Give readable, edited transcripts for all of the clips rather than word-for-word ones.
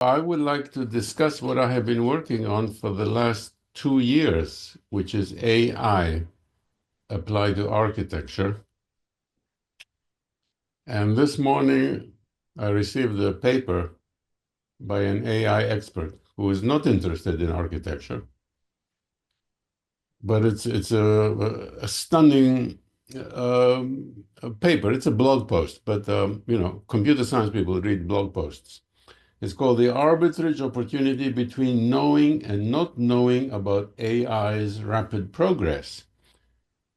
I would like to discuss what I have been working on for the last 2 years, which is AI applied to architecture. And this morning, I received a paper by an AI expert who is not interested in architecture, but it's a stunning paper. It's a blog post, but computer science people read blog posts. It's called The Arbitrage Opportunity Between Knowing and Not Knowing About AI's Rapid Progress.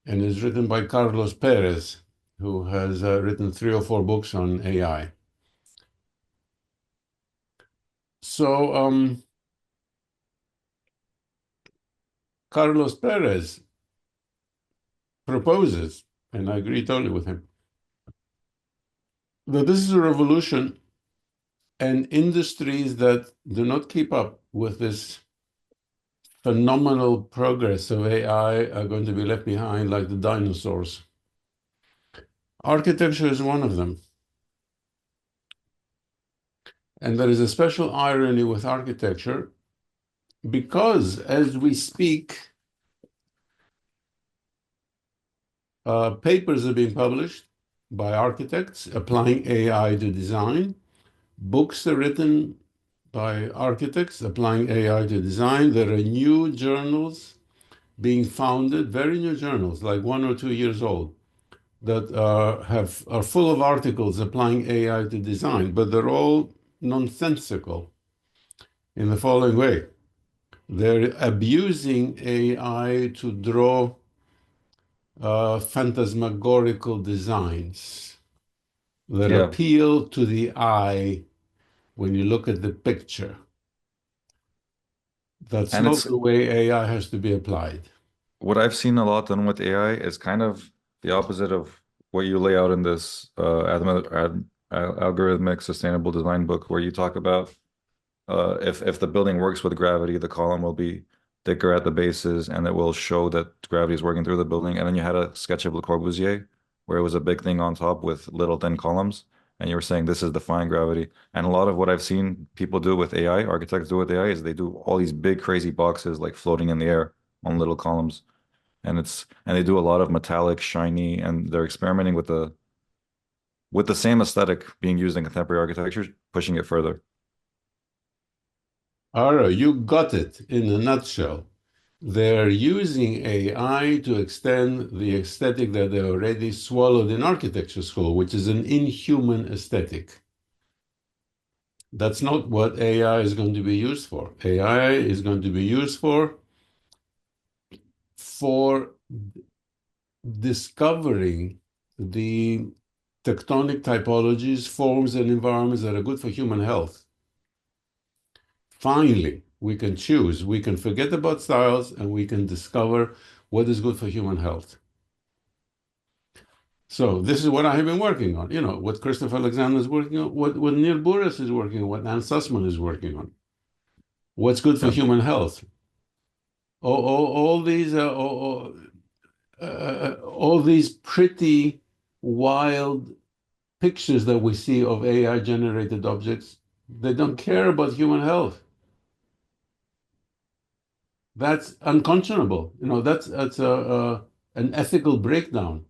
And is written by Carlos Perez, who has written 3 or 4 books on AI. So Carlos Perez proposes, and I agree totally with him, that this is a revolution, and industries that do not keep up with this phenomenal progress of AI are going to be left behind like the dinosaurs. Architecture is one of them. And there is a special irony with architecture because as we speak, papers are being published by architects applying AI to design. Books are written by architects applying AI to design. There are new journals being founded, very new journals, like 1 or 2 years old, that are full of articles applying AI to design, but they're all nonsensical in the following way. They're abusing AI to draw phantasmagorical designs that Yeah. appeal to the eye when you look at the picture. That's And not it's the way AI has to be applied. what I've seen a lot done with AI is kind of the opposite of what you lay out in this algorithmic sustainable design book, where you talk about if the building works with gravity, the column will be thicker at the bases and it will show that gravity is working through the building. And then you had a sketch of Le Corbusier where it was a big thing on top with little thin columns. And you were saying this is defying gravity. And a lot of what I've seen people do with AI, architects do with AI, is they do all these big crazy boxes like floating in the air on little columns. And they do a lot of metallic, shiny, and they're experimenting with the same aesthetic being used in contemporary architecture, pushing it further. Ara, you got it in a nutshell. They're using AI to extend the aesthetic that they already swallowed in architecture school, which is an inhuman aesthetic. That's not what AI is going to be used for. AI is going to be used for discovering the tectonic typologies, forms, and environments that are good for human health. Finally, we can choose. We can forget about styles and we can discover what is good for human health. So this is what I have been working on. What Christopher Alexander is working on, what Neil Buras is working on, what Anne Sussman is working on. What's good for Yeah. human health? All these pretty wild pictures that we see of AI generated objects, they don't care about human health. That's unconscionable. That's an ethical breakdown.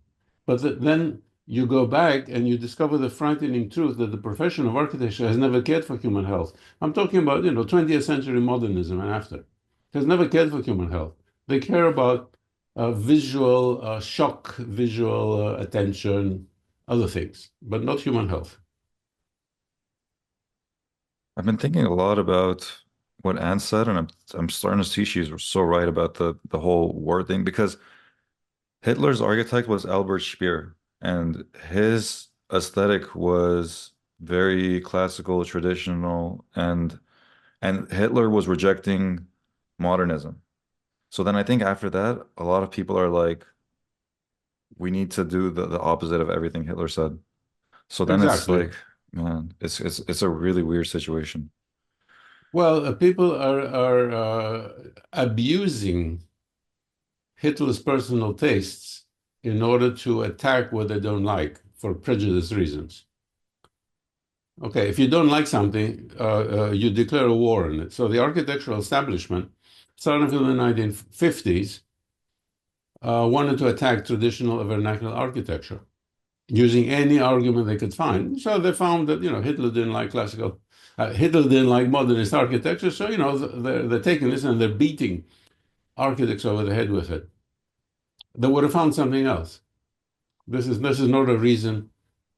But then you go back and you discover the frightening truth that the profession of architecture has never cared for human health. I'm talking about 20th century modernism and after. Has never cared for human health. They care about visual shock, visual attention, other things, but not human health. I've been thinking a lot about what Anne said, and I'm starting to see she's so right about the whole war thing because Hitler's architect was Albert Speer, and his aesthetic was very classical, traditional, and Hitler was rejecting modernism. So then I think after that, a lot of people are like, we need to do the opposite of everything Hitler said. So then it's Exactly. like, man, it's a really weird situation. Well, people are abusing Hitler's personal tastes in order to attack what they don't like for prejudice reasons. Okay, if you don't like something, you declare a war on it. So the architectural establishment, starting from the 1950s, wanted to attack traditional vernacular architecture using any argument they could find. So they found that, Hitler didn't like Hitler didn't like modernist architecture. So, they're taking this and they're beating architects over the head with it. They would have found something else. This is not a reason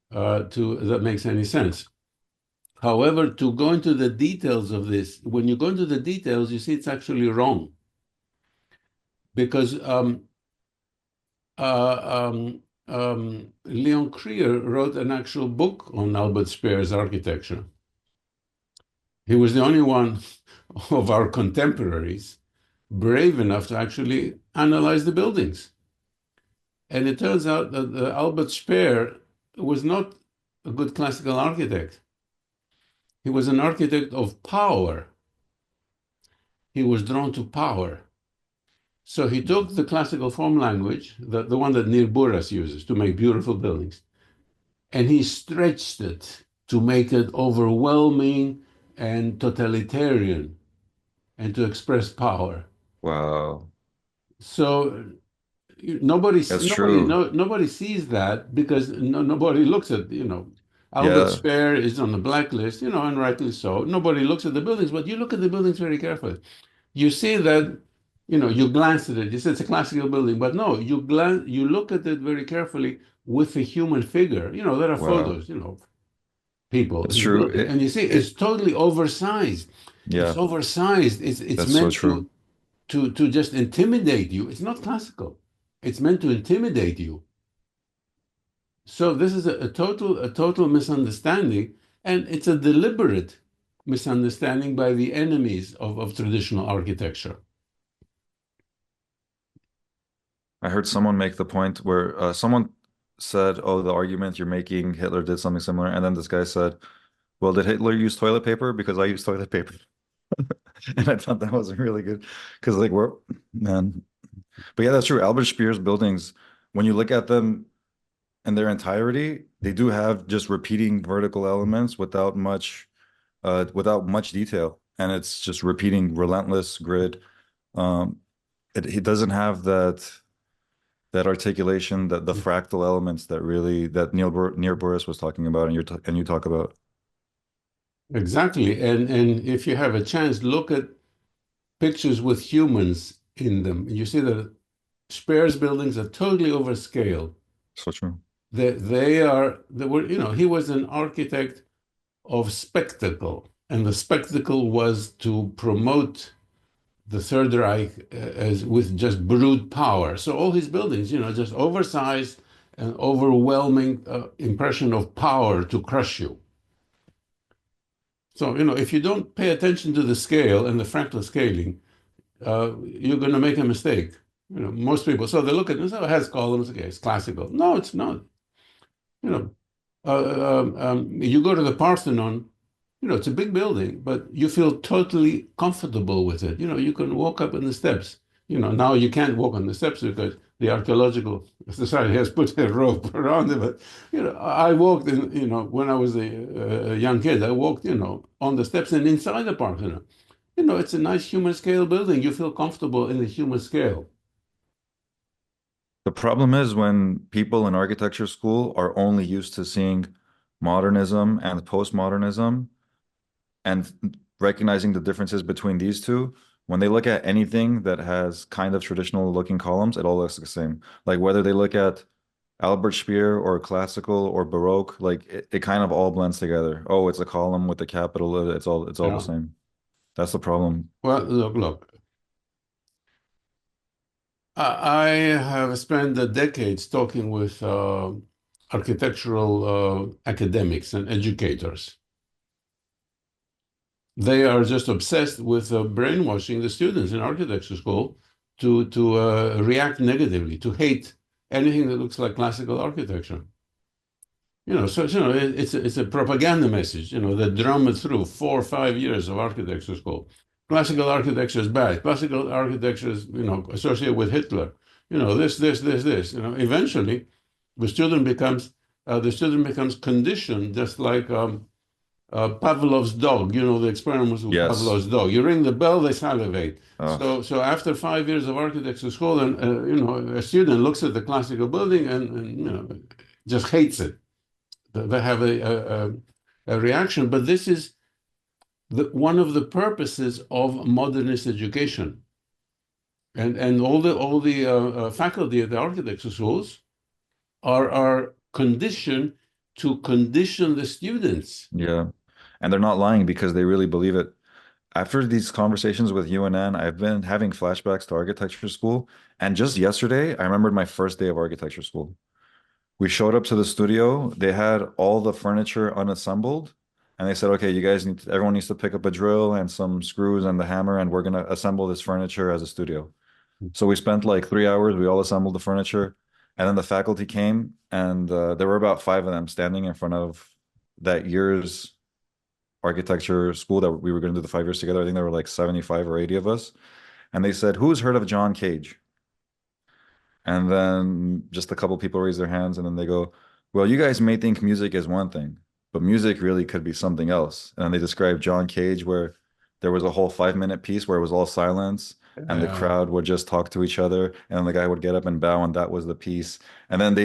that makes any sense. However, to go into the details of this, when you go into the details, you see it's actually wrong because Leon Krier wrote an actual book on Albert Speer's architecture. He was the only one of our contemporaries brave enough to actually analyze the buildings. And it turns out that Albert Speer was not a good classical architect. He was an architect of power. He was drawn to power. So he took the classical form language, the one that Neil Buras uses to make beautiful buildings, and he stretched it to make it overwhelming and totalitarian and to express power. Wow. So nobody That's nobody true. no, nobody sees that because nobody looks at Albert Yeah, Speer is on the blacklist, and rightly so. Nobody looks at the buildings, but you look at the buildings very carefully. You see that, you glance at it. You say it's a classical building, but no, you look at it very carefully with a human figure. There are wow. photos, people That's in the true. building, and you see it's It, totally oversized. It's yeah, oversized. It's that's so meant true. to just intimidate you. It's not classical. It's meant to intimidate you. So this is a total misunderstanding, and it's a deliberate misunderstanding by the enemies of traditional architecture. I heard someone make the point where someone said, "Oh, the argument you're making, Hitler did something similar," and then this guy said, "Well, did Hitler use toilet paper? Because I use toilet paper." And I thought that was really good because, like, we're man, but yeah, that's true. Albert Speer's buildings, when you look at them in their entirety, they do have just repeating vertical elements without much detail, and it's just repeating relentless grid. Um, it doesn't have that articulation, that the fractal elements that Neil Boris was talking about, and you talk about. Exactly. And if you have a chance, look at pictures with humans in them. You see that Speer's buildings are totally overscale. So true. He was an architect of spectacle, and the spectacle was to promote the Third Reich as with just brute power. So all his buildings, just oversized and overwhelming impression of power to crush you. So, if you don't pay attention to the scale and the fractal scaling, you're going to make a mistake. Most people, so they look at it and say, oh, it has columns, okay, it's classical. No, it's not. You know, you go to the Parthenon, it's a big building, but you feel totally comfortable with it. You can walk up in the steps. Now you can't walk on the steps because the archaeological society has put a rope around it. But, I walked in, when I was a young kid, I walked, on the steps and inside the Parthenon. It's a nice human scale building. You feel comfortable in the human scale. The problem is when people in architecture school are only used to seeing modernism and postmodernism and recognizing the differences between these two, when they look at anything that has kind of traditional looking columns, it all looks the same. Like whether they look at Albert Speer or classical or Baroque, like it kind of all blends together. Oh, it's a column with a capital. It's all the Yeah. same. That's the problem. Well, look. I have spent decades talking with architectural academics and educators. They are just obsessed with brainwashing the students in architecture school to react negatively, to hate anything that looks like classical architecture. It's a propaganda message. That drum it through 4 or 5 years of architecture school. Classical architecture is bad. Classical architecture is associated with Hitler. This. Eventually, the student becomes conditioned, just like Pavlov's dog, the experiments with Yes. Pavlov's dog. You ring the bell, they salivate. Oh, So after 5 years of architecture school, and a student looks at the classical building and just hates it. They have a reaction. But this is one of the purposes of modernist education, and all the faculty at the architecture schools are conditioned to condition the students. yeah. And they're not lying because they really believe it. After these conversations with UNN, I've been having flashbacks to architecture school. And just yesterday, I remembered my first day of architecture school. We showed up to the studio. They had all the furniture unassembled. And they said, okay, you guys everyone needs to pick up a drill and some screws and the hammer, and we're going to assemble this furniture as a studio. So we spent like 3 hours. We all assembled the furniture. And then the faculty came, and there were about five of them standing in front of that year's architecture school that we were going to do the 5 years together. I think there were like 75 or 80 of us. And they said, who's heard of John Cage? And then just a couple people raise their hands, and then they go, well, you guys may think music is one thing, but music really could be something else. And then they described John Cage, where there was a whole 5 minute piece where it was all silence and the Uh, crowd would just talk to each other. And then the guy would get up and bow, and that was the piece. And then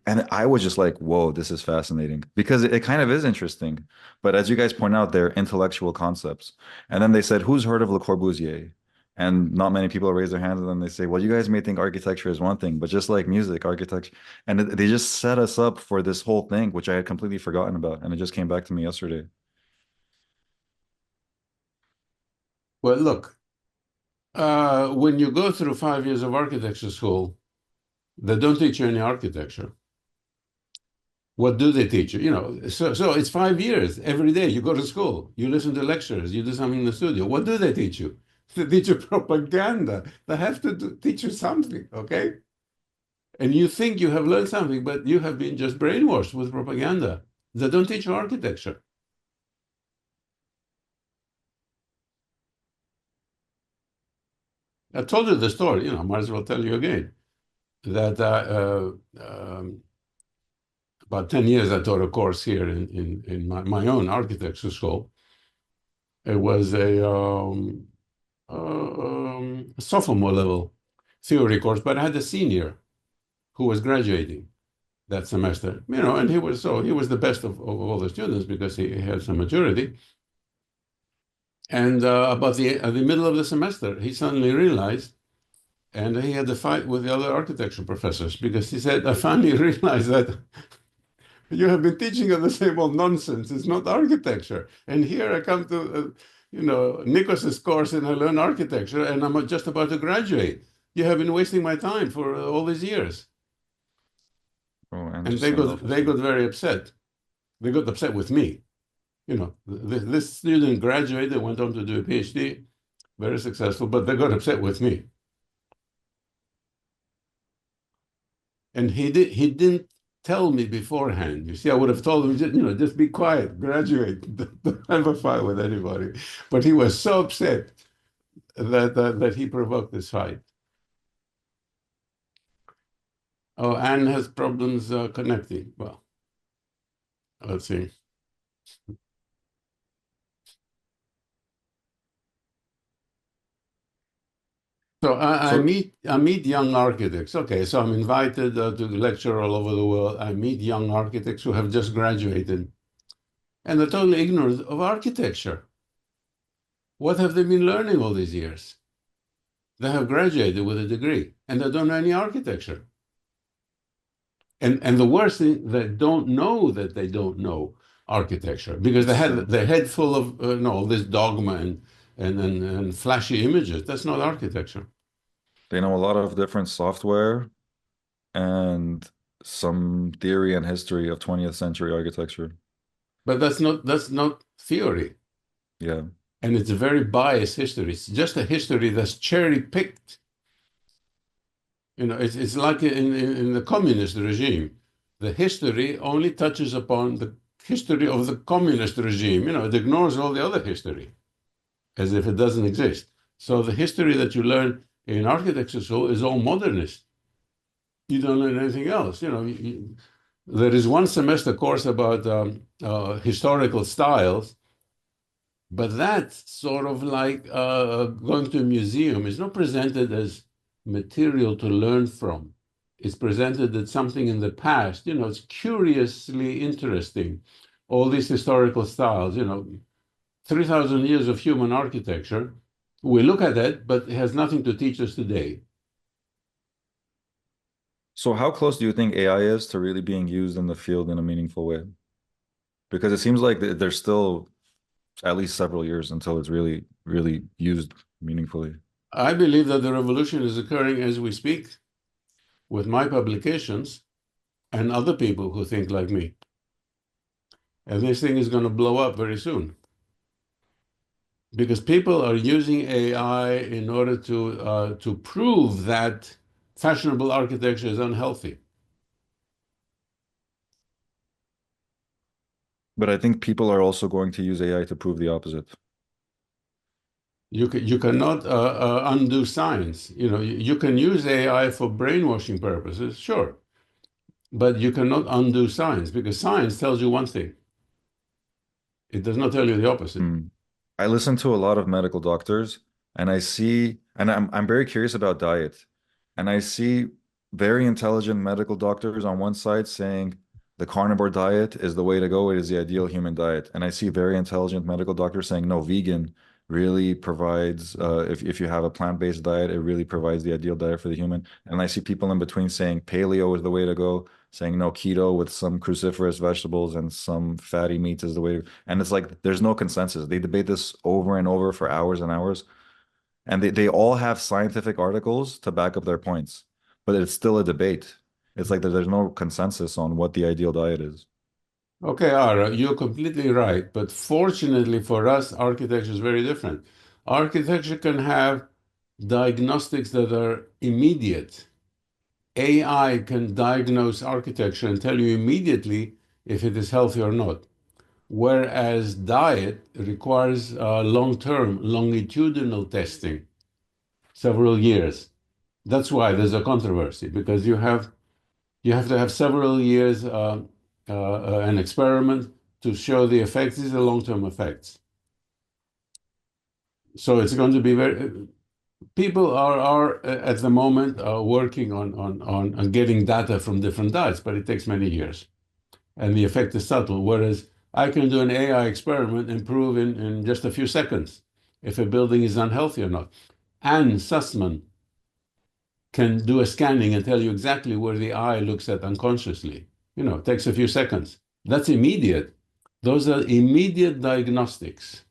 and I was just like, whoa, this is fascinating because it kind of is interesting. But as you guys point out, they're intellectual concepts. And then they said, who's heard of Le Corbusier? And not many people raise their hands, and then they say, well, you guys may think architecture is one thing, but just like music, architecture, and they just set us up for this whole thing, which I had completely forgotten about. And it just came back to me yesterday. well, look, when you go through 5 years of architecture school, they don't teach you any architecture. What do they teach you? So it's 5 years. Every day you go to school, you listen to lectures, you do something in the studio. What do they teach you? They teach you propaganda. They have to teach you something, okay? And you think you have learned something, but you have been just brainwashed with propaganda. They don't teach you architecture. I told you the story, might as well tell you again, that about 10 years I taught a course here in my own architecture school. It was a sophomore level theory course, but I had a senior who was graduating that semester, and he was the best of all the students because he had some maturity. And about the middle of the semester, he suddenly realized, and he had a fight with the other architecture professors because he said, I finally realized that you have been teaching us the same old nonsense. It's not architecture. And here I come to, Nikos's course and I learn architecture and I'm just about to graduate. You have been wasting my time for all these years. Oh, And they interesting. got they got very upset. They got upset with me. This student graduated, went on to do a PhD, very successful, but they got upset with me. And he didn't tell me beforehand. You see, I would have told him, just be quiet, graduate, don't have a fight with anybody. But he was so upset that he provoked this fight. Oh, Anne has problems connecting. Well, let's see. So I So, meet I meet young architects. Okay, so I'm invited to lecture all over the world. I meet young architects who have just graduated, and they're totally ignorant of architecture. What have they been learning all these years? They have graduated with a degree, and they don't know any architecture. And the worst thing, they don't know that they don't know architecture because they it's had true. their head full of all this dogma and flashy images. That's not architecture. They know a lot of different software and some theory and history of 20th century architecture. But that's not theory. Yeah. And it's a very biased history. It's just a history that's cherry picked. It's like in the communist regime. The history only touches upon the history of the communist regime. It ignores all the other history as if it doesn't exist. So the history that you learn in architecture school is all modernist. You don't learn anything else. There is one semester course about historical styles, but that's sort of like going to a museum. It's not presented as material to learn from. It's presented as something in the past. It's curiously interesting. All these historical styles, 3,000 years of human architecture. We look at it, but it has nothing to teach us today. So how close do you think AI is to really being used in the field in a meaningful way? Because it seems like there's still at least several years until it's really, really used meaningfully. I believe that the revolution is occurring as we speak with my publications and other people who think like me. And this thing is going to blow up very soon because people are using AI in order to prove that fashionable architecture is unhealthy. But I think people are also going to use AI to prove the opposite. You cannot undo science. You can use AI for brainwashing purposes, sure, but you cannot undo science because science tells you one thing. It does not tell you the opposite. Hmm. I listen to a lot of medical doctors and I see, and I'm very curious about diet. And I see very intelligent medical doctors on one side saying the carnivore diet is the way to go, it is the ideal human diet. And I see very intelligent medical doctors saying, no, vegan really provides, if you have a plant-based diet, it really provides the ideal diet for the human. And I see people in between saying paleo is the way to go, saying no, keto with some cruciferous vegetables and some fatty meats is the way. And it's like there's no consensus. They debate this over and over for hours and hours. And they all have scientific articles to back up their points, but it's still a debate. It's like there's no consensus on what the ideal diet is. Okay, Ara, you're completely right. But fortunately for us, architecture is very different. Architecture can have diagnostics that are immediate. AI can diagnose architecture and tell you immediately if it is healthy or not. Whereas diet requires long-term, longitudinal testing, several years. That's why there's a controversy because you have to have several years an experiment to show the effects. These are long-term effects. So it's going to be very. People are at the moment working on getting data from different diets, but it takes many years, and the effect is subtle. Whereas I can do an AI experiment and prove in just a few seconds if a building is unhealthy or not. And Sussman can do a scanning and tell you exactly where the eye looks at unconsciously. It takes a few seconds. That's immediate. Those are immediate diagnostics.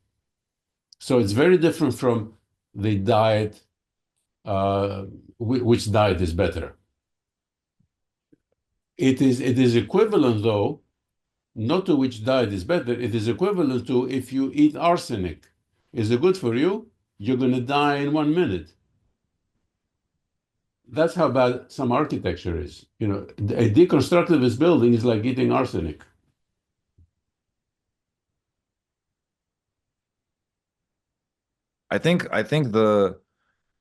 So it's very different from the diet, which diet is better. It is equivalent, though, not to which diet is better. It is equivalent to if you eat arsenic. Is it good for you? You're going to die in 1 minute. That's how bad some architecture is. A deconstructivist building is like eating arsenic. I think the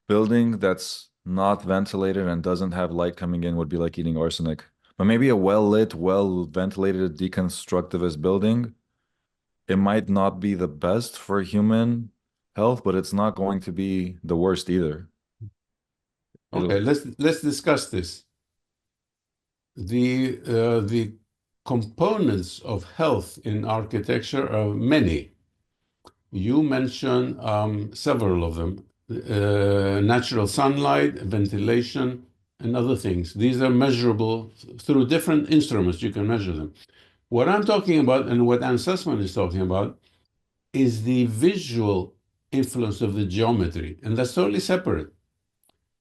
building that's not ventilated and doesn't have light coming in would be like eating arsenic. But maybe a well-lit, well-ventilated deconstructivist building, it might not be the best for human health, but it's not going to be the worst either. Okay, It'll, let's discuss this. The components of health in architecture are many. You mentioned several of them: natural sunlight, ventilation, and other things. These are measurable through different instruments. You can measure them. What I'm talking about, and what Anne Sussman is talking about, is the visual influence of the geometry, and that's totally separate.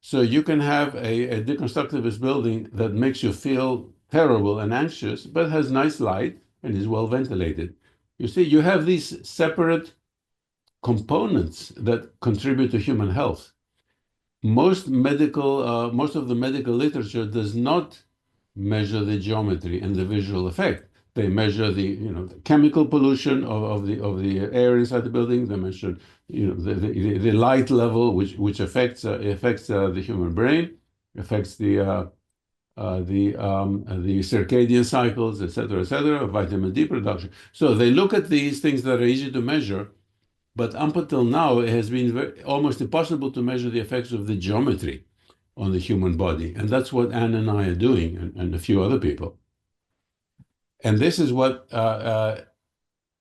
So you can have a deconstructivist building that makes you feel terrible and anxious, but has nice light and is well ventilated. You see, you have these separate components that contribute to human health. Most of the medical literature does not measure the geometry and the visual effect. They measure the chemical pollution of the air inside the building. They measure the light level, which affects the human brain, affects the circadian cycles, et cetera, vitamin D production. So they look at these things that are easy to measure, but up until now, it has been almost impossible to measure the effects of the geometry on the human body. And that's what Anne and I are doing, and a few other people. And this is what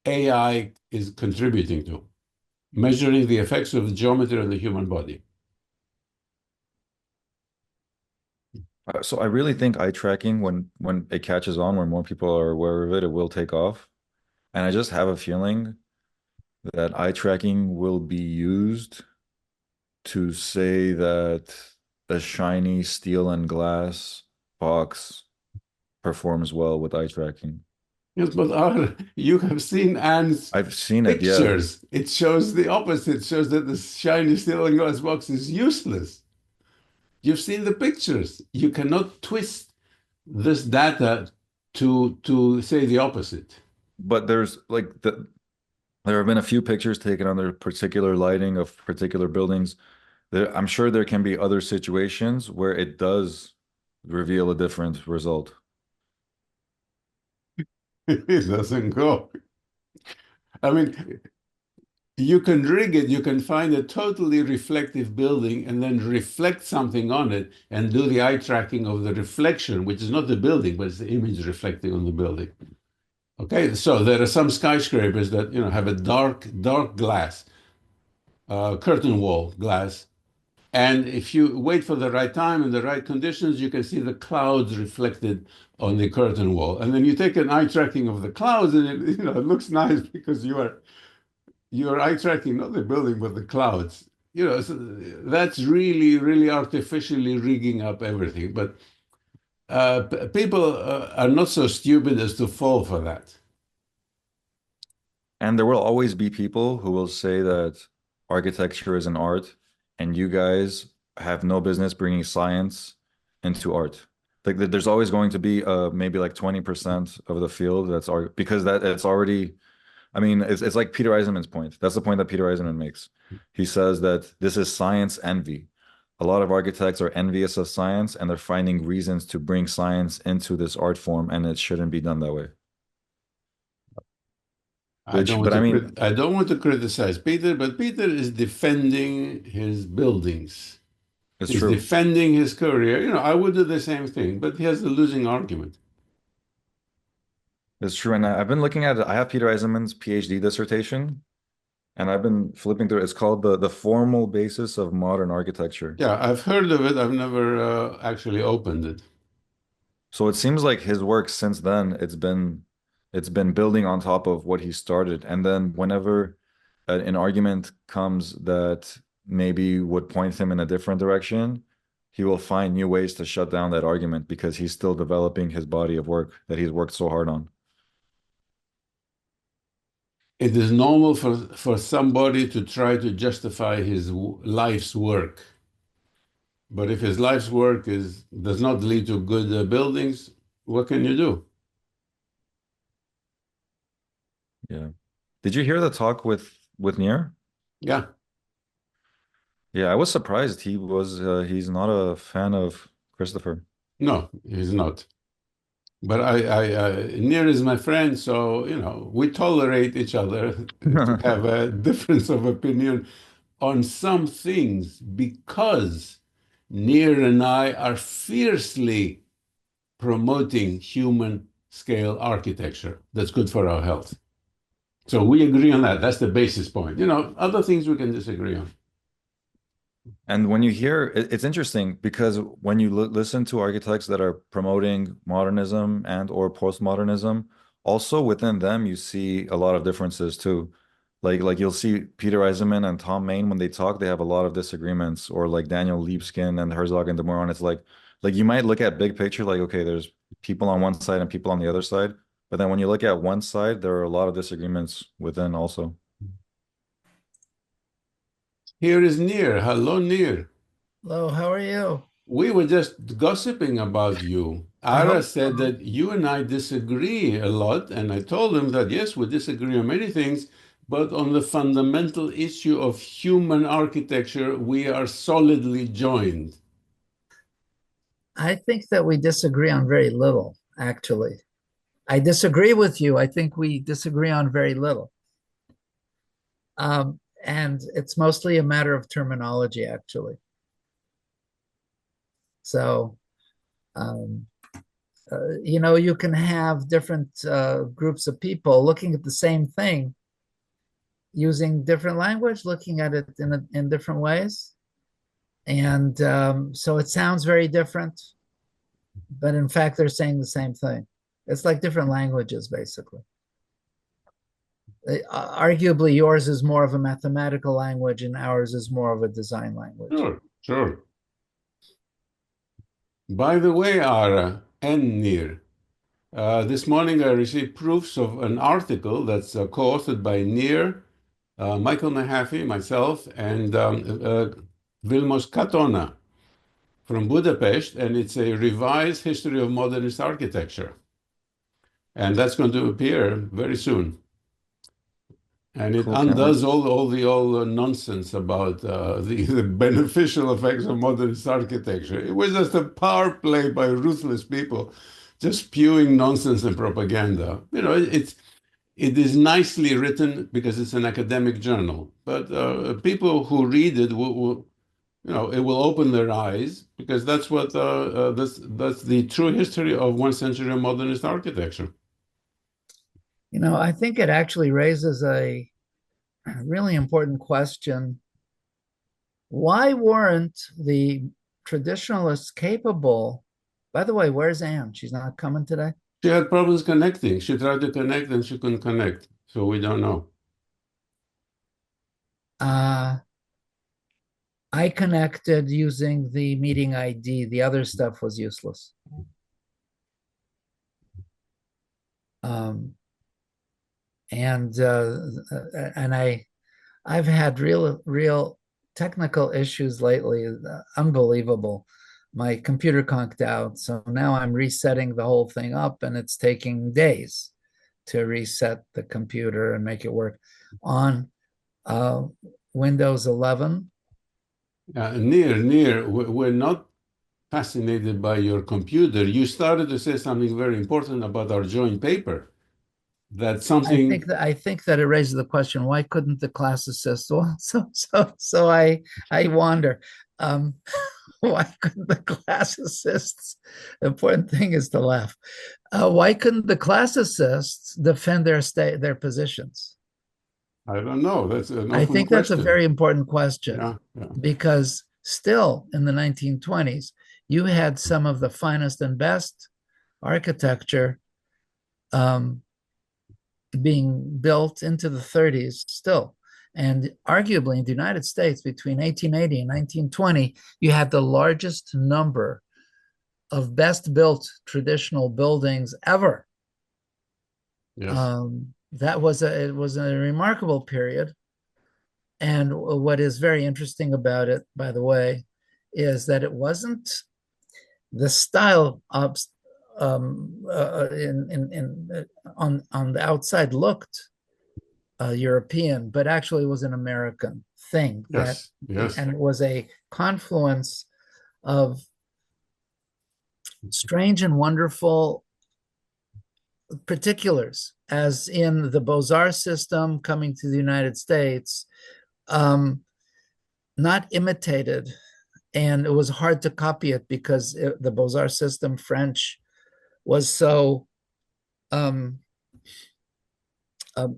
AI is contributing to, measuring the effects of the geometry on the human body. So I really think eye tracking, when it catches on, when more people are aware of it, it will take off. And I just have a feeling that eye tracking will be used to say that a shiny steel and glass box performs well with eye tracking. Yes, but you have seen Anne's I've seen it, yeah, pictures. It shows the opposite. It shows that the shiny steel and glass box is useless. You've seen the pictures. You cannot twist this data to say the opposite. but there have been a few pictures taken under particular lighting of particular buildings. I'm sure there can be other situations where it does reveal a different result. It doesn't go. I mean, you can rig it, you can find a totally reflective building and then reflect something on it and do the eye tracking of the reflection, which is not the building, but it's the image reflecting on the building. Okay, so there are some skyscrapers that have a dark glass, curtain wall glass, and if you wait for the right time and the right conditions, you can see the clouds reflected on the curtain wall. And then you take an eye tracking of the clouds, and it looks nice because you are eye tracking not the building but the clouds. So that's really, really artificially rigging up everything. But people are not so stupid as to fall for that. And there will always be people who will say that architecture is an art, and you guys have no business bringing science into art. Like there's always going to be maybe like 20% of the field that's art because that it's already. I mean, it's like Peter Eisenman's point. That's the point that Peter Eisenman makes. He says that this is science envy. A lot of architects are envious of science, and they're finding reasons to bring science into this art form, and it shouldn't be done that way. But I mean, I don't want to criticize Peter, but Peter is defending his buildings. it's He's true. defending his career. I would do the same thing, but he has the losing argument. It's true. And I've been looking at it. I have Peter Eisenman's PhD dissertation, and I've been flipping through it. It's called the Formal Basis of Modern Architecture. Yeah, I've heard of it. I've never actually opened it. So it seems like his work since then, it's been building on top of what he started. And then whenever an argument comes that maybe would point him in a different direction, he will find new ways to shut down that argument because he's still developing his body of work that he's worked so hard on. It is normal for somebody to try to justify his life's work. But if his life's work does not lead to good buildings, what can you do? Yeah. Did you hear the talk with Nier? Yeah, Yeah, I was surprised he's not a fan of Christopher. no, he's not. But Nir is my friend, so we tolerate each other to have a difference of opinion on some things because Nir and I are fiercely promoting human scale architecture that's good for our health. So we agree on that. That's the basis point. Other things we can disagree on. And when you hear it's interesting because when you listen to architects that are promoting modernism and or postmodernism, also within them you see a lot of differences too. Like you'll see Peter Eisenman and Tom Main when they talk, they have a lot of disagreements, or like Daniel Libeskind and Herzog and De Moron. It's like you might look at big picture, like okay, there's people on one side and people on the other side, but then when you look at one side, there are a lot of disagreements within also. Here is Nir. Hello, Nir. Hello, how are you? We were just gossiping about you. I Ara hope said so. that you and I disagree a lot, and I told him that yes, we disagree on many things, but on the fundamental issue of human architecture, we are solidly joined. I think that we disagree on very little, actually. I disagree with you. I think we disagree on very little. And it's mostly a matter of terminology, actually. So, um, you can have different groups of people looking at the same thing using different language, looking at it in different ways. And so it sounds very different, but in fact, they're saying the same thing. It's like different languages, basically. Arguably, yours is more of a mathematical language, and ours is more of a design language. Sure, sure. By the way, Ara and Nir, this morning I received proofs of an article that's co-authored by Nir, Michael Mahaffey, myself, and Vilmos Katona from Budapest, and it's a revised history of modernist architecture. And that's going to appear very soon. And it Cool, undoes all the nonsense about the beneficial effects of modernist architecture. It was just a power play by ruthless people, just spewing nonsense and propaganda. It is nicely written because it's an academic journal, but people who read it it will open their eyes because that's what that's the true history of 1st-century modernist architecture. I think it actually raises a really important question. Why weren't the traditionalists capable? By the way, where's Anne? She's not coming today? She had problems connecting. She tried to connect and she couldn't connect. So we don't know. I connected using the meeting ID. The other stuff was useless. And I've had real technical issues lately. Unbelievable. My computer conked out, so now I'm resetting the whole thing up, and it's taking days to reset the computer and make it work on Windows 11. Nir, we're not fascinated by your computer. You started to say something very important about our joint paper. That something. I think that it raises the question: why couldn't the classicists? Well, so I wander. Why couldn't the classicists? The important thing is to laugh. Why couldn't the classicists defend their positions? I don't know. That's an I open think that's a question. very important question. Yeah. Because still in the 1920s, you had some of the finest and best architecture being built into the 30s still. And arguably in the United States, between 1880 and 1920, you had the largest number of best built traditional buildings ever. Yes. It was a remarkable period. And what is very interesting about it, by the way, is that it wasn't the style of on the outside looked European, but actually was an American thing. Yes. And it was a confluence of strange and wonderful particulars, as in the Beaux-Arts system coming to the United States, not imitated. And it was hard to copy it because the Beaux-Arts system, French, was so.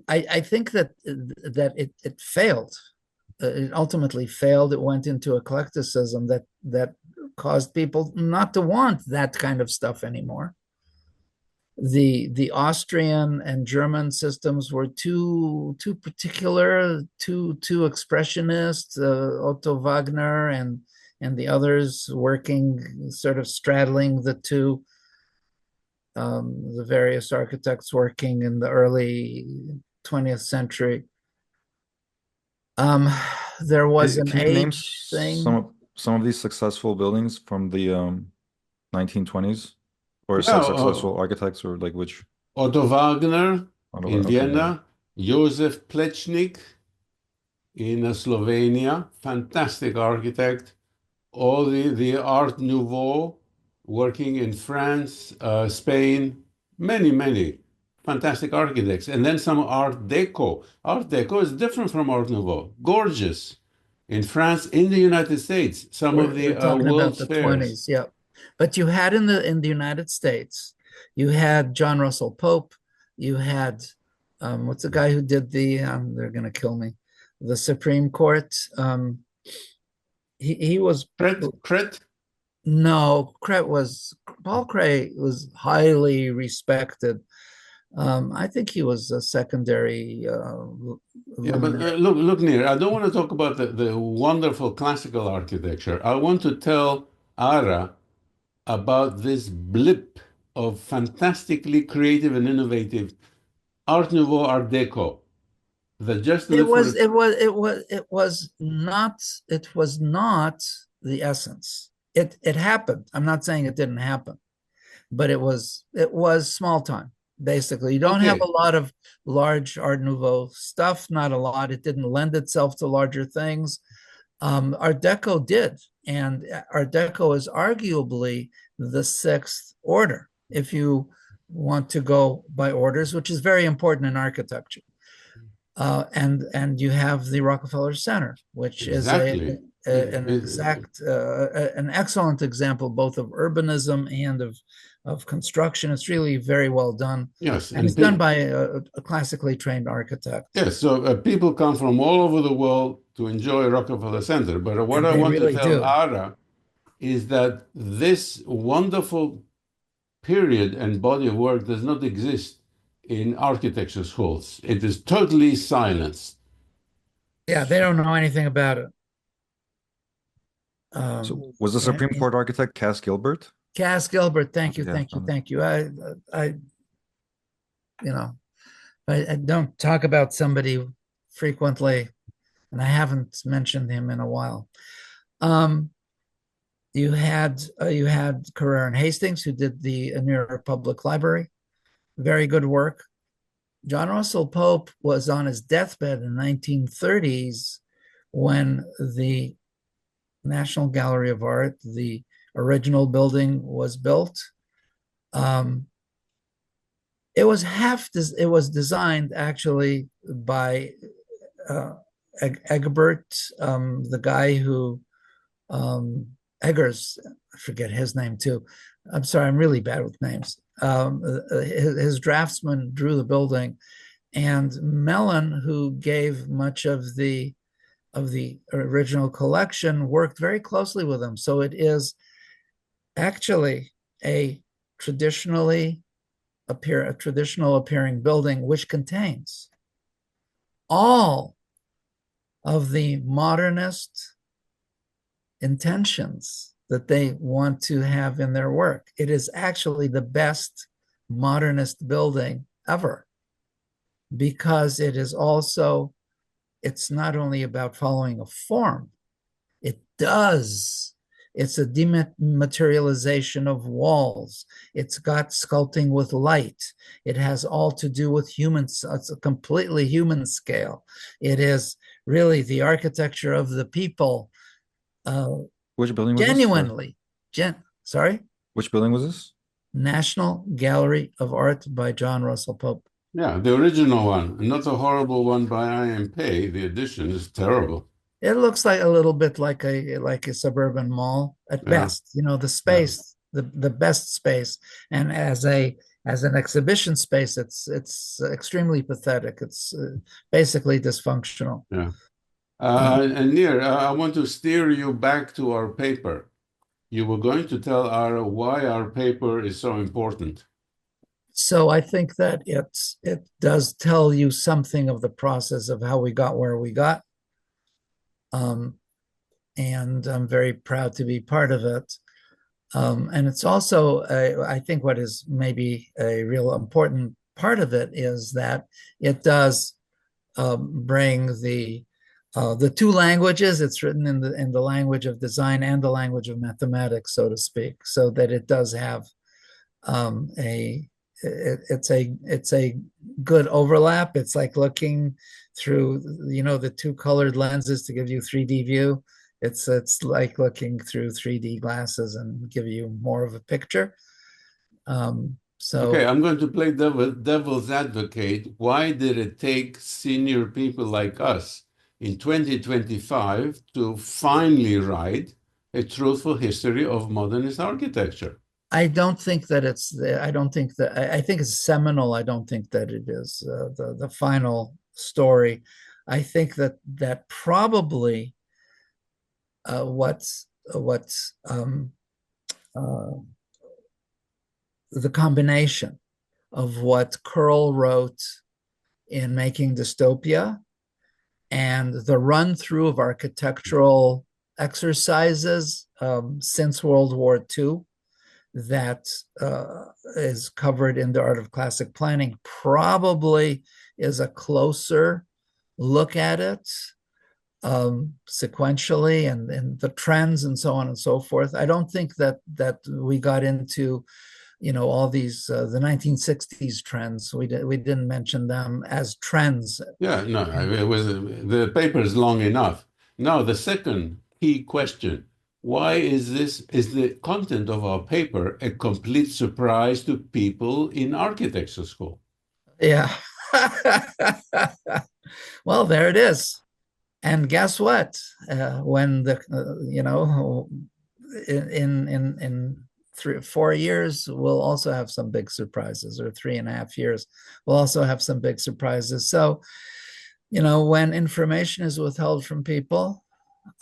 I think that it failed. It ultimately failed. It went into eclecticism that caused people not to want that kind of stuff anymore. The Austrian and German systems were too particular, too expressionist. Otto Wagner and the others working, sort of straddling the two. The various architects working in the early 20th century. There was an Can you name age thing. some of these successful buildings from the 1920s, or successful architects, or like which? Otto Wagner in Vienna, yeah. Josef Plečnik in Slovenia, fantastic architect. All the Art Nouveau working in France, Spain, many fantastic architects. And then some Art Deco. Art Deco is different from Art Nouveau. Gorgeous. In France, in the United States, some of the We're talking about World's the Fairs. 20s, yeah. But you had in the United States, you had John Russell Pope, you had what's the guy who did they're gonna kill me, the Supreme Court. He was Cret? no, Paul Cret was highly respected. I think he was a secondary Yeah, but luminary. look, Nir, I don't want to talk about the wonderful classical architecture. I want to tell Ara about this blip of fantastically creative and innovative Art Nouveau, Art Deco that just It lived for was its. it was not the essence. It happened. I'm not saying it didn't happen, but it was small time. Basically, you don't have Okay, a lot of large Art Nouveau stuff. Not a lot. It didn't lend itself to larger things. Art Deco did, and Art Deco is arguably the sixth order, if you want to go by orders, which is very important in architecture. And you have the Rockefeller Center, which is exactly. an excellent example both of urbanism and of construction. It's really very well done, Yes, and it's done by a classically trained architect. yes. So people come from all over the world to enjoy Rockefeller Center. But what And I they want to really tell do. Ara is that this wonderful period and body of work does not exist in architecture schools. It is totally silenced. Yeah, they don't know anything about it. So was the Supreme Court architect Cass Gilbert? Cass Gilbert, thank you, Yeah, thank you, thank you. I, you know, I don't talk about somebody frequently, and I haven't mentioned him in a while. You had Carrere and Hastings, who did the New York Public Library, very good work. John Russell Pope was on his deathbed in the 1930s when the National Gallery of Art, the original building, was built. It was designed actually by Egbert, the guy who Eggers, I forget his name too. I'm sorry, I'm really bad with names. His draftsman drew the building, and Mellon, who gave much of the original collection, worked very closely with him. So it is actually a traditional appearing building, which contains all of the modernist intentions that they want to have in their work. It is actually the best modernist building ever, because it's not only about following a form, it's a dematerialization of walls. It's got sculpting with light. It has all to do with humans. It's a completely human scale. It is really the architecture of the people. Which building was Genuinely. Sorry? Which building was this? National Gallery of Art by John Russell Pope. Yeah, the original one, not the horrible one by I.M. Pei. The edition is terrible. It looks like a little bit like a suburban mall at best. The space, the best space, and as an exhibition space, it's extremely pathetic. It's basically dysfunctional. Yeah. And Nir, I want to steer you back to our paper. You were going to tell Ara why our paper is so important. So I think that it does tell you something of the process of how we got where we got. And I'm very proud to be part of it. And it's also, I think what is maybe a real important part of it is that it does bring the two languages. It's written in the language of design and the language of mathematics, so to speak, so that it does have it's a good overlap. It's like looking through the two colored lenses to give you 3D view. It's like looking through 3D glasses and give you more of a picture. Okay, So I'm going to play devil's advocate. Why did it take senior people like us in 2025 to finally write a truthful history of modernist architecture? I don't think that I don't think that, I think it's seminal. I don't think that it is the final story. I think that probably what's uh, the combination of what Curl wrote in Making Dystopia and the run through of architectural exercises since World War II that is covered in the Art of Classic Planning probably is a closer look at it sequentially and the trends and so on and so forth. I don't think that we got into all these the 1960s trends. We didn't mention them as trends. Yeah, no, it was the paper is long enough. Now, the second key question, why is the content of our paper a complete surprise to people in architecture school? Yeah. Well, there it is. And guess what? When the in 3 or 4 years, we'll also have some big surprises, or 3.5 years, we'll also have some big surprises. So, when information is withheld from people,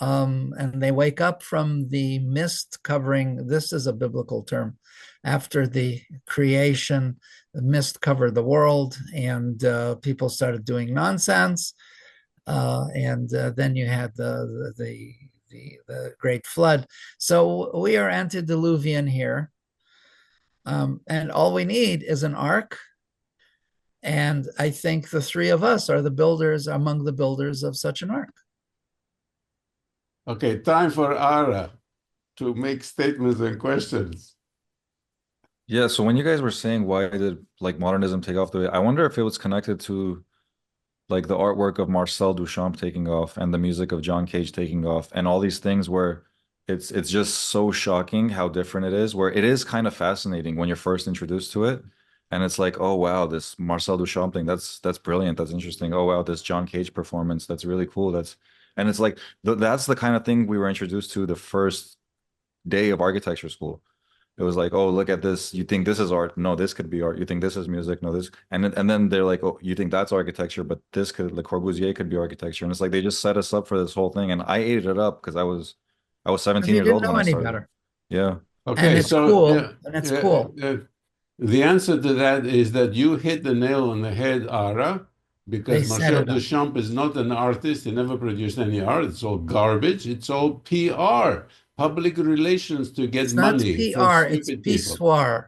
and they wake up from the mist covering, this is a biblical term, after the creation, the mist covered the world, and people started doing nonsense. And then you had the Great Flood. So we are antediluvian here. And all we need is an ark. And I think the three of us are among the builders of such an ark. Okay, time for Ara to make statements and questions. Yeah, so when you guys were saying why did like modernism take off the way, I wonder if it was connected to like the artwork of Marcel Duchamp taking off and the music of John Cage taking off and all these things where it's just so shocking how different it is, where it is kind of fascinating when you're first introduced to it. And it's like, oh wow, this Marcel Duchamp thing, that's brilliant, that's interesting. Oh wow, this John Cage performance, that's really cool. And it's like that's the kind of thing we were introduced to the first day of architecture school. It was like, oh, look at this. You think this is art? No, this could be art. You think this is music? No, this. And then they're like, oh, you think that's architecture, but this could, like Corbusier could be architecture. And it's like they just set us up for this whole thing. And I ate it up because I was 17 You years didn't old know when I any started. better. Yeah. And Okay, it's so cool. And it's cool. the answer to that is that you hit the nail on the head, Ara, They because set Marcel it up. Duchamp is not an artist. He never produced any art. It's all garbage. It's all PR, public relations to get It's not money from PR, it's stupid people. pissoir.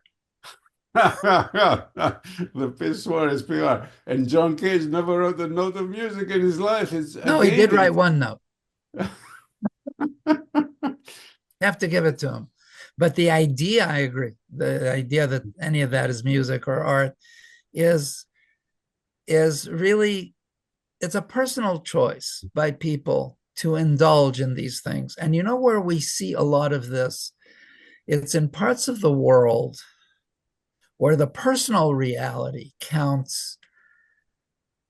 The pissoir is PR. And John Cage never wrote a note of music in his life. It's No, he did again, write one note. Have to give it to him. But the idea, I agree. The idea that any of that is music or art is really, it's a personal choice by people to indulge in these things. And you know where we see a lot of this? It's in parts of the world where the personal reality counts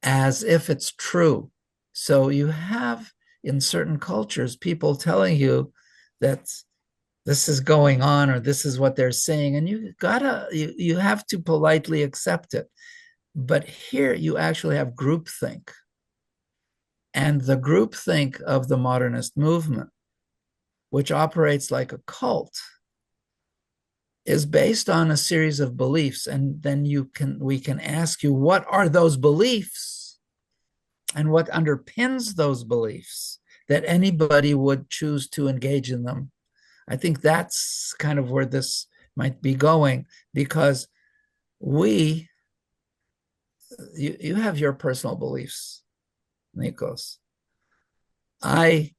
as if it's true. So you have in certain cultures people telling you that this is going on or this is what they're saying, and you have to politely accept it. But here you actually have groupthink, and the groupthink of the modernist movement, which operates like a cult, is based on a series of beliefs. And then we can ask you, what are those beliefs and what underpins those beliefs that anybody would choose to engage in them? I think that's kind of where this might be going, because you have your personal beliefs, Nikos. I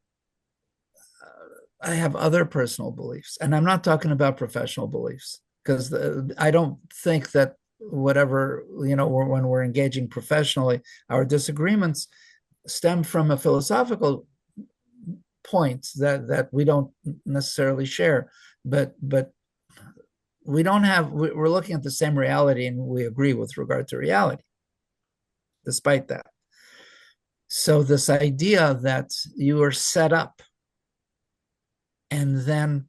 have other personal beliefs, and I'm not talking about professional beliefs, because I don't think that whatever, when we're engaging professionally, our disagreements stem from a philosophical point that we don't necessarily share, but we don't have, we're looking at the same reality and we agree with regard to reality, despite that. So this idea that you are set up and then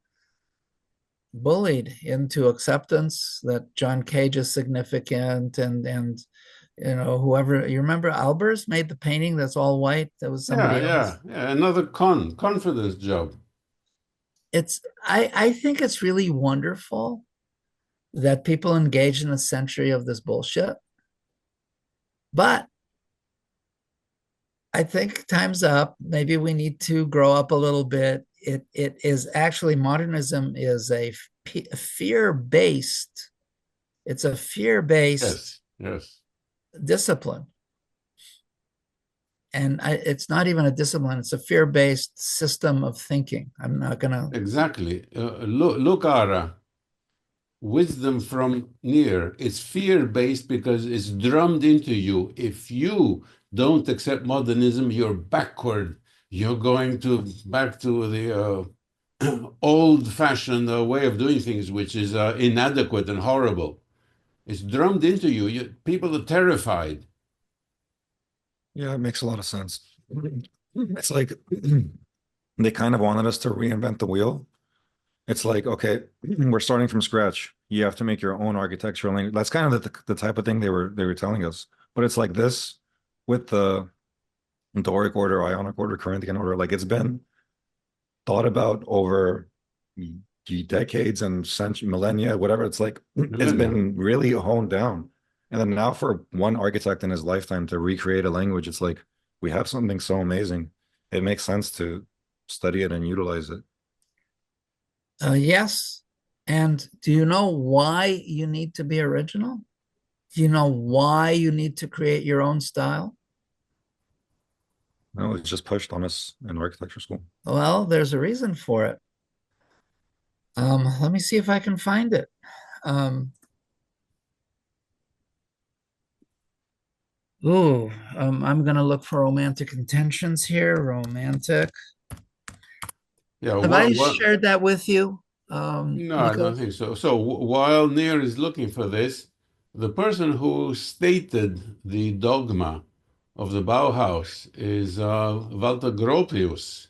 bullied into acceptance that John Cage is significant, and you know, whoever, you remember Albers made the painting that's all white, that was somebody else. Yeah, another confidence job. I think it's really wonderful that people engage in a century of this bullshit, but I think time's up. Maybe we need to grow up a little bit. It is actually, modernism is a fear-based, it's a fear-based Yes. discipline. And it's not even a discipline, it's a fear-based system of thinking. I'm not gonna. Exactly. Look, Ara, wisdom from near. It's fear-based because it's drummed into you. If you don't accept modernism, you're backward. You're going back to the old-fashioned way of doing things, which is inadequate and horrible. It's drummed into you. People are terrified. Yeah, it makes a lot of sense. It's like they kind of wanted us to reinvent the wheel. It's like, okay, we're starting from scratch. You have to make your own architectural language. That's kind of the type of thing they were telling us. But it's like this with the Doric order, Ionic order, Corinthian order. Like, it's been thought about over decades and centuries, millennia, whatever. It's like it's been really honed down. And then now for one architect in his lifetime to recreate a language, it's like we have something so amazing. It makes sense to study it and utilize it. Yes. And do you know why you need to be original? Do you know why you need to create your own style? No, it's just pushed on us in architecture school. Well, there's a reason for it. Let me see if I can find it. I'm going to look for romantic intentions here. Romantic. Yeah. Have I shared that with you? No, I don't think so. So while Near is looking for this, the person who stated the dogma of the Bauhaus is Walter Gropius.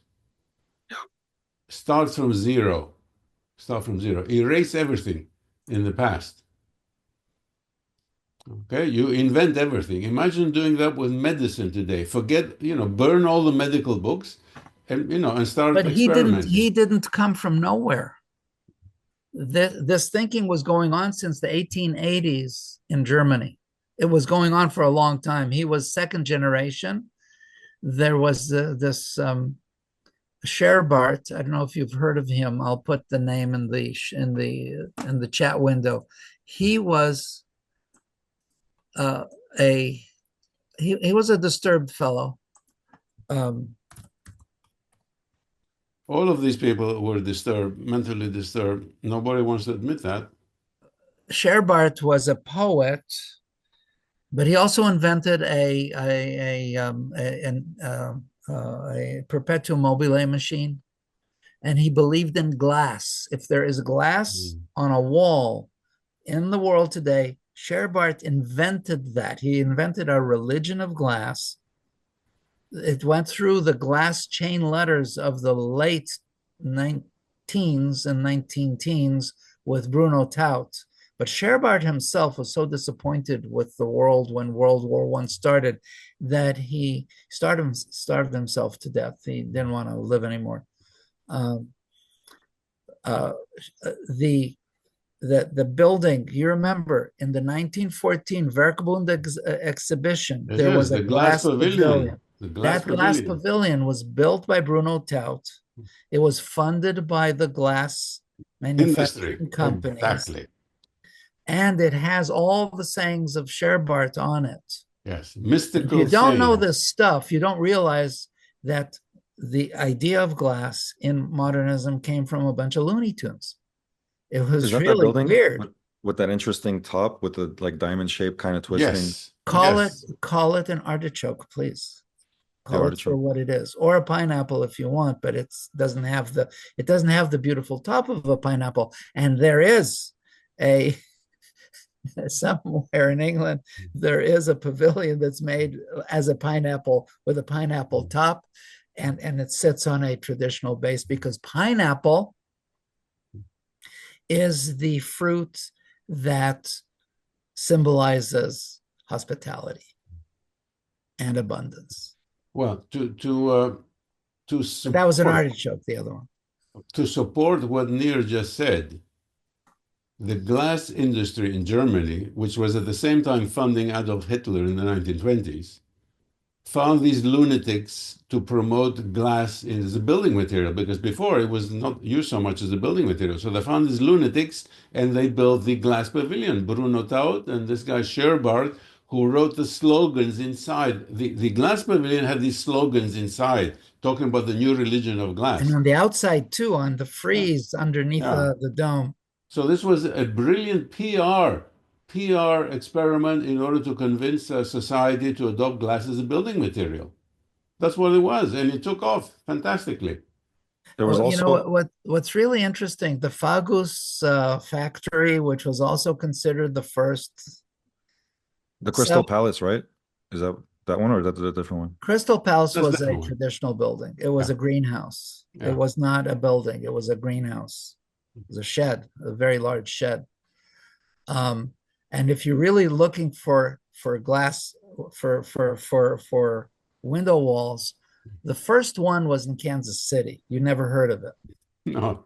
Start from zero. Erase everything in the past. Okay, you invent everything. Imagine doing that with medicine today. Forget, burn all the medical books and start experimenting. But he didn't come from nowhere. This thinking was going on since the 1880s in Germany. It was going on for a long time. He was second generation. There was this Scherbart. I don't know if you've heard of him. I'll put the name in the chat window. He was he was a disturbed fellow. All of these people were disturbed, mentally disturbed. Nobody wants to admit that. Scherbart was a poet, but he also invented a perpetuum mobile machine, and he believed in glass. If there is glass on a wall in the world today, Scherbart invented that. He invented a religion of glass. It went through the glass chain letters of the late 19teens and 19-teens with Bruno Taut. But Scherbart himself was so disappointed with the world when World War I started that he starved himself to death. He didn't want to live anymore. The building, you remember, in the 1914 Werkbund exhibition, there was a glass pavilion. That glass pavilion was built by Bruno Taut. It was funded by the glass manufacturing companies. Exactly. And it has all the sayings of Scherbart on it. Yes, mystical. If you don't know this stuff, you don't realize that the idea of glass in modernism came from a bunch of Looney Tunes. It was really weird. With that interesting top with the like diamond shape kind of twisting. Yes. Call it an artichoke, please. The Call it for artichoke. what it is, or a pineapple if you want, but it doesn't have the beautiful top of a pineapple. And there is a somewhere in England, there is a pavilion that's made as a pineapple with a pineapple top, and it sits on a traditional base because pineapple is the fruit that symbolizes hospitality and abundance. Well, But that was an support artichoke, the other one. to support what Nir just said, the glass industry in Germany, which was at the same time funding Adolf Hitler in the 1920s, found these lunatics to promote glass as a building material, because before it was not used so much as a building material. So they found these lunatics and they built the glass pavilion. Bruno Taut and this guy Scherberg, who wrote the slogans inside. The glass pavilion had these slogans inside, talking about the new religion of glass. And on the outside too, on the frieze underneath Yeah. the dome. So this was a brilliant PR experiment in order to convince society to adopt glass as a building material. That's what it was, and it took off fantastically. There was Well, you know also what's really interesting, the Fagus factory, which was also considered the first. the Crystal So Palace, right? Is that one or is that a different one? Crystal Palace That's was that a one. traditional building. It was Yeah. a greenhouse. It Yeah. was not a building. It was a greenhouse. It was a shed, a very large shed. And if you're really looking for glass for window walls, the first one was in Kansas City. You never heard of it. No.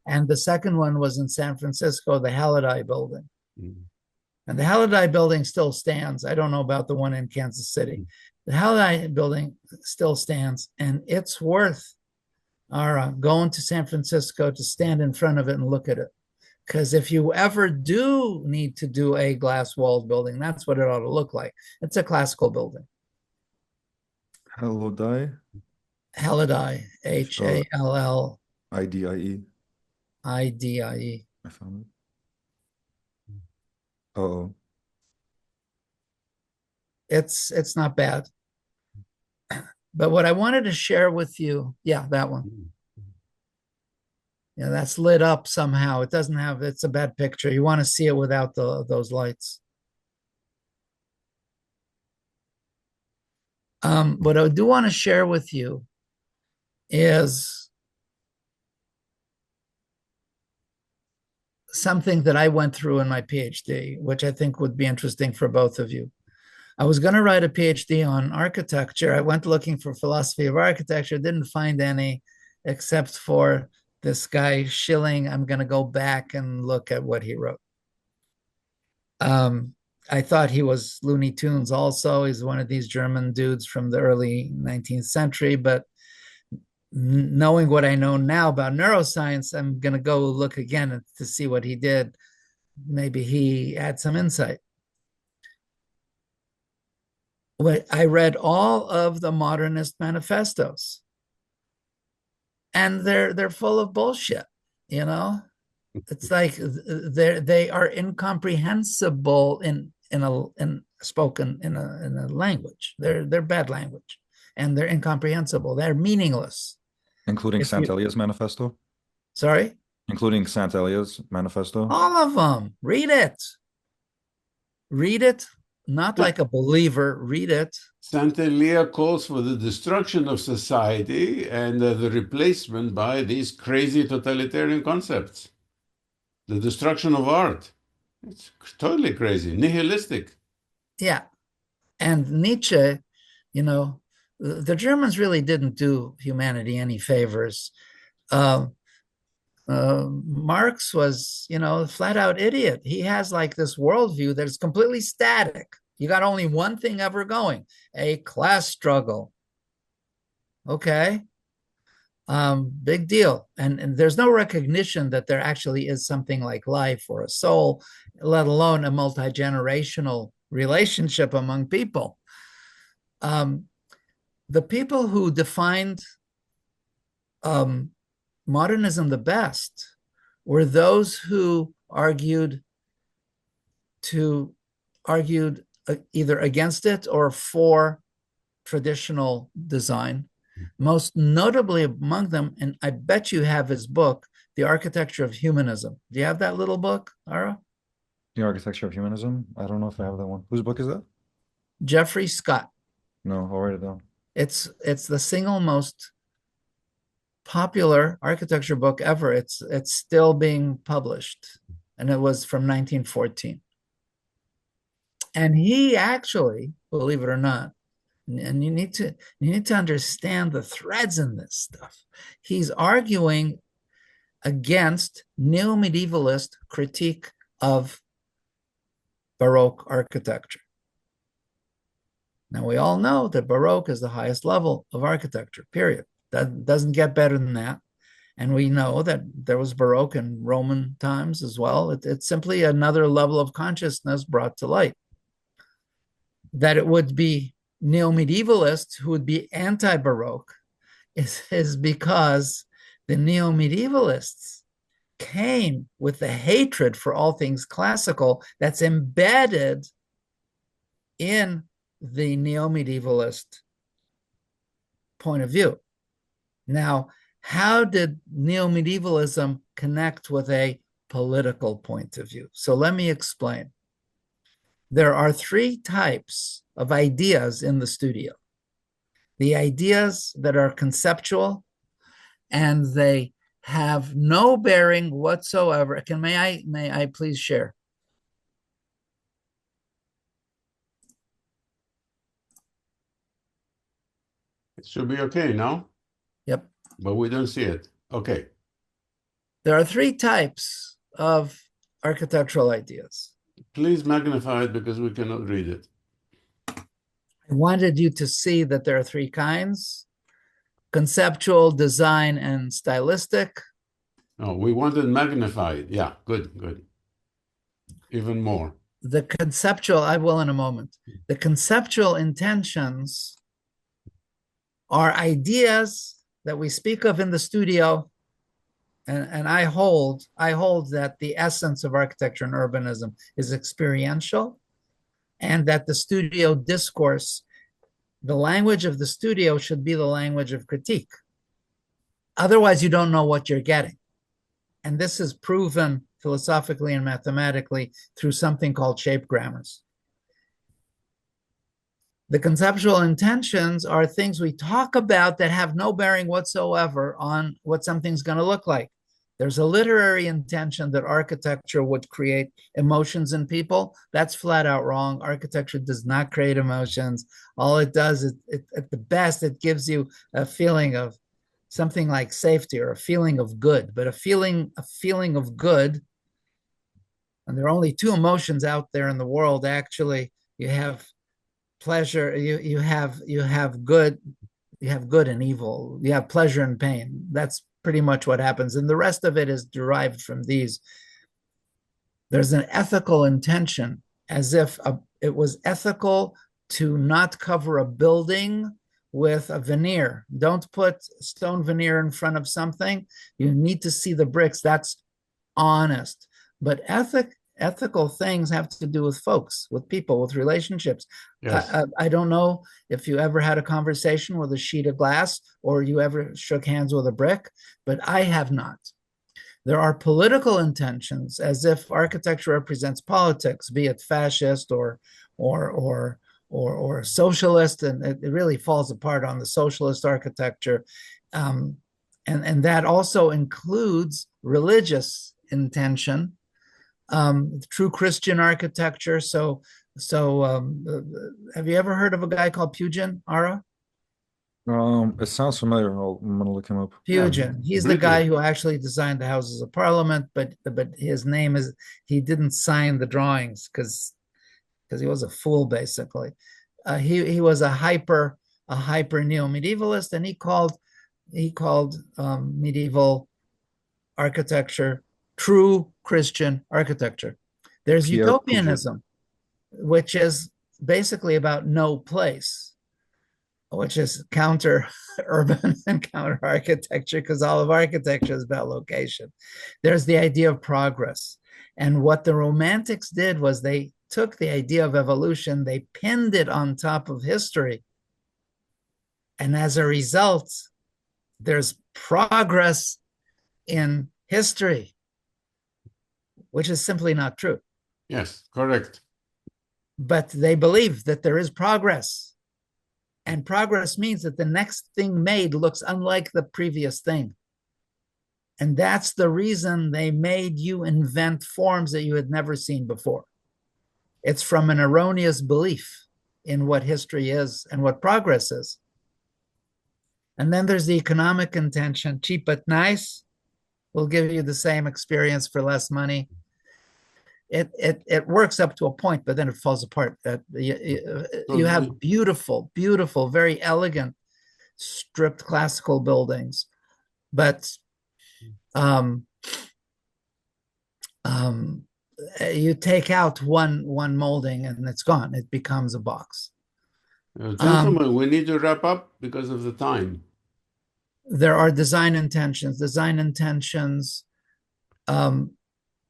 And the second one was in San Francisco, the Hallidie building. Mm. And the Hallidie building still stands. I don't know about the one in Kansas City. The Hallidie building still stands, and it's worth going to San Francisco to stand in front of it and look at it. Because if you ever do need to do a glass walled building, that's what it ought to look like. It's a classical building. Hallidie. Hallidie, Hall IDIE. IDIE. I found it. Oh, It's not bad. But what I wanted to share with you, yeah, that one. Yeah, that's lit up somehow. It doesn't have, it's a bad picture. You want to see it without those lights. What I do want to share with you is something that I went through in my PhD, which I think would be interesting for both of you. I was going to write a PhD on architecture. I went looking for philosophy of architecture, didn't find any except for this guy Schilling. I'm going to go back and look at what he wrote. I thought he was Looney Tunes also. He's one of these German dudes from the early 19th century, but knowing what I know now about neuroscience, I'm going to go look again to see what he did. Maybe he had some insight. I read all of the Modernist Manifestos, and they're full of bullshit. You know, it's like they are incomprehensible in spoken in a language. They're bad language, and they're incomprehensible. They're meaningless. including Saint Elia's manifesto? Sorry? Including Saint Elia's manifesto? All of them. Read it. Read it. Not like a believer. Read it. Saint Elia calls for the destruction of society and the replacement by these crazy totalitarian concepts. The destruction of art. It's totally crazy, nihilistic. Yeah. And Nietzsche, you know, the Germans really didn't do humanity any favors. Marx was, you know, a flat out idiot. He has like this worldview that is completely static. You got only one thing ever going, a class struggle. Okay. Big deal. And there's no recognition that there actually is something like life or a soul, let alone a multi-generational relationship among people. The people who defined modernism the best were those who argued either against it or for traditional design, most notably among them, and I bet you have his book, The Architecture of Humanism. Do you have that little book, Ara? The Architecture of Humanism? I don't know if I have that one. Whose book is that? Jeffrey Scott. No, I'll write it down. It's the single most popular architecture book ever. It's still being published, and it was from 1914. And he actually, believe it or not, and you need to understand the threads in this stuff. He's arguing against neo-medievalist critique of Baroque architecture. Now, we all know that Baroque is the highest level of architecture, period. That doesn't get better than that. And we know that there was Baroque in Roman times as well. It's simply another level of consciousness brought to light. That it would be neo-medievalists who would be anti-Baroque is because the neo-medievalists came with the hatred for all things classical that's embedded in the neo-medievalist point of view. Now, how did neo-medievalism connect with a political point of view? So let me explain. There are three types of ideas in the studio. The ideas that are conceptual, and they have no bearing whatsoever. May I please share? It should be okay now. Yep. But we don't see it. Okay. There are three types of architectural ideas. Please magnify it because we cannot read it. I wanted you to see that there are three kinds: conceptual, design, and stylistic. Oh, we wanted magnified. Yeah, good. Even more. The conceptual, I will in a moment. The conceptual intentions are ideas that we speak of in the studio, and I hold that the essence of architecture and urbanism is experiential, and that the studio discourse, the language of the studio should be the language of critique. Otherwise, you don't know what you're getting. And this is proven philosophically and mathematically through something called shape grammars. The conceptual intentions are things we talk about that have no bearing whatsoever on what something's going to look like. There's a literary intention that architecture would create emotions in people. That's flat out wrong. Architecture does not create emotions. All it does is, at the best, it gives you a feeling of something like safety or a feeling of good. But a feeling of good, and there are only two emotions out there in the world, actually. You have pleasure, you have good and evil. You have pleasure and pain. That's pretty much what happens. And the rest of it is derived from these. There's an ethical intention, as if it was ethical to not cover a building with a veneer. Don't put stone veneer in front of something. You need to see the bricks. That's honest. But ethical things have to do with folks, with people, with relationships. Yes. I don't know if you ever had a conversation with a sheet of glass or you ever shook hands with a brick, but I have not. There are political intentions, as if architecture represents politics, be it fascist or socialist, and it really falls apart on the socialist architecture. And that also includes religious intention. True Christian architecture. So have you ever heard of a guy called Pugin, Ara? It sounds familiar. I'm gonna look him up. Pugin. He's the guy who actually designed the Houses of Parliament, but his name is, he didn't sign the drawings because he was a fool, basically. He was a hyper neo-medievalist, and he called medieval architecture true Christian architecture. There's utopianism, which is basically about no place, which is counter-urban and counter-architecture, because all of architecture is about location. There's the idea of progress. And what the Romantics did was they took the idea of evolution, they pinned it on top of history, And as a result, there's progress in history, which is simply not true. Yes, correct. But they believe that there is progress. And progress means that the next thing made looks unlike the previous thing. And that's the reason they made you invent forms that you had never seen before. It's from an erroneous belief in what history is and what progress is. And then there's the economic intention, cheap but nice, will give you the same experience for less money. It works up to a point, but then it falls apart. You have beautiful, beautiful, very elegant, stripped classical buildings, but you take out one molding and it's gone. It becomes a box. Gentlemen, we need to wrap up because of the time. There are design intentions. Design intentions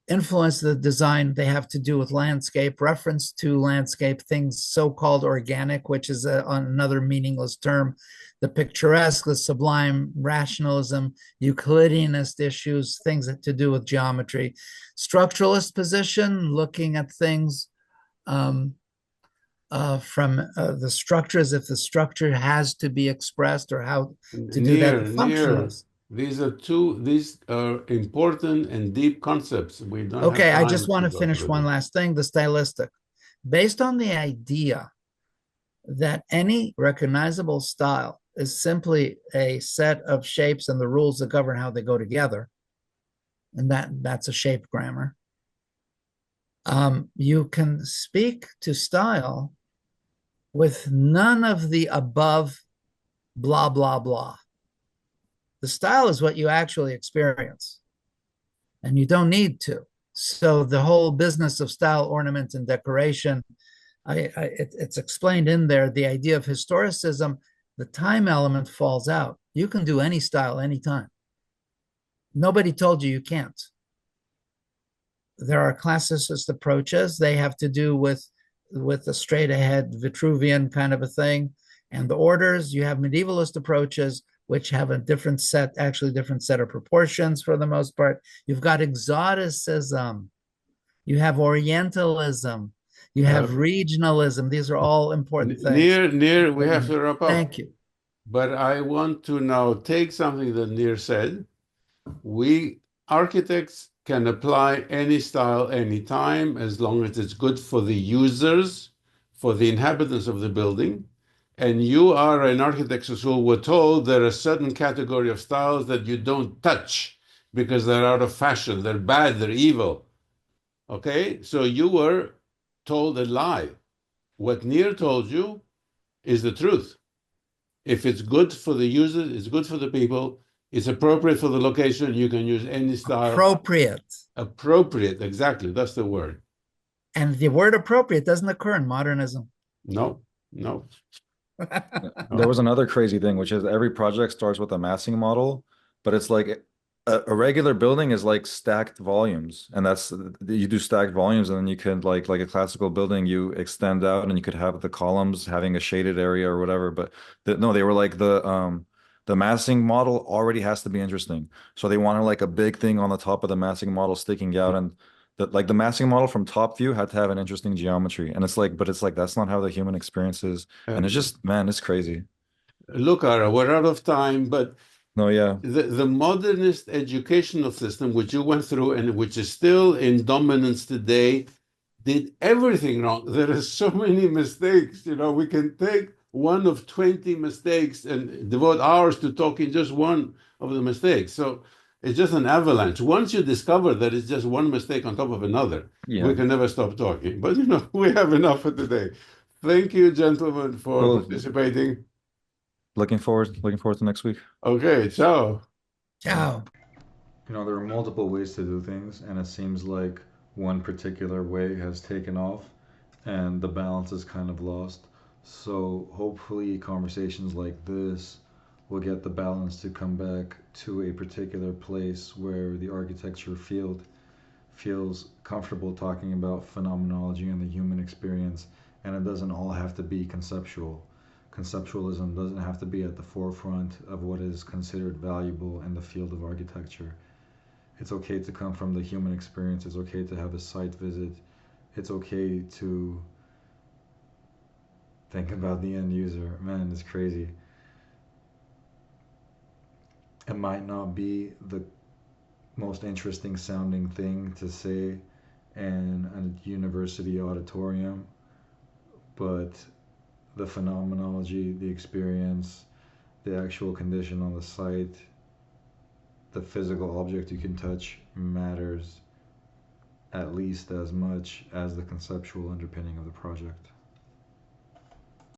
influence the design. They have to do with landscape, reference to landscape, things so-called organic, which is another meaningless term, the picturesque, the sublime, rationalism, Euclideanist issues, things that to do with geometry. Structuralist position, looking at things from the structures, if the structure has to be expressed or how to do that. The functionalist. These are important and deep concepts. We don't have Okay, I time just want to go finish through one them. last thing, the stylistic. Based on the idea that any recognizable style is simply a set of shapes and the rules that govern how they go together, and that's a shape grammar, you can speak to style with none of the above blah, blah, blah. The style is what you actually experience, and you don't need to. So the whole business of style, ornament, and decoration, it's explained in there. The idea of historicism, the time element falls out. You can do any style anytime. Nobody told you can't. There are classicist approaches. They have to do with the straight ahead Vitruvian kind of a thing. And the orders, you have medievalist approaches, which have a different set of proportions for the most part. You've got exoticism. You have Orientalism. You have regionalism. These are all important things. Near, we have to wrap up. Thank you. But I want to now take something that Nir said. We architects can apply any style anytime as long as it's good for the users, for the inhabitants of the building. And you are an architecture school, we're told there are certain category of styles that you don't touch because they're out of fashion, they're bad, they're evil. Okay, so you were told a lie. What Nir told you is the truth. If it's good for the users, it's good for the people, it's appropriate for the location, you can use any style. Appropriate, exactly, that's the word. And the word appropriate doesn't occur in modernism. No. There was another crazy thing, which is every project starts with a massing model, but it's like a regular building is like stacked volumes, and that's you do stacked volumes, and then you can like a classical building, you extend out, and you could have the columns having a shaded area or whatever. But no, they were like the massing model already has to be interesting, so they wanted like a big thing on the top of the massing model sticking out, and the massing model from top view had to have an interesting geometry, and it's like that's not how the human experience is, and it's just, man, it's crazy. Look, Ara, we're out of time, but no, yeah, the modernist educational system, which you went through and which is still in dominance today, did everything wrong. There are so many mistakes. We can take one of 20 mistakes and devote hours to talking just one of the mistakes. So it's just an avalanche. Once you discover that it's just one mistake on top of another, we can never stop talking. But we have enough for today. Thank you, gentlemen, for participating. Looking forward to next week. Okay, ciao. Ciao. There are multiple ways to do things, and it seems like one particular way has taken off, and the balance is kind of lost. So hopefully conversations like this will get the balance to come back to a particular place where the architecture field feels comfortable talking about phenomenology and the human experience, and it doesn't all have to be conceptual. conceptualism doesn't have to be at the forefront of what is considered valuable in the field of architecture. It's okay to come from the human experience. It's okay to have a site visit. It's okay to think about the end user. Man, it's crazy. It might not be the most interesting sounding thing to say in a university auditorium, but the phenomenology, the experience, the actual condition on the site, the physical object you can touch matters at least as much as the conceptual underpinning of the project.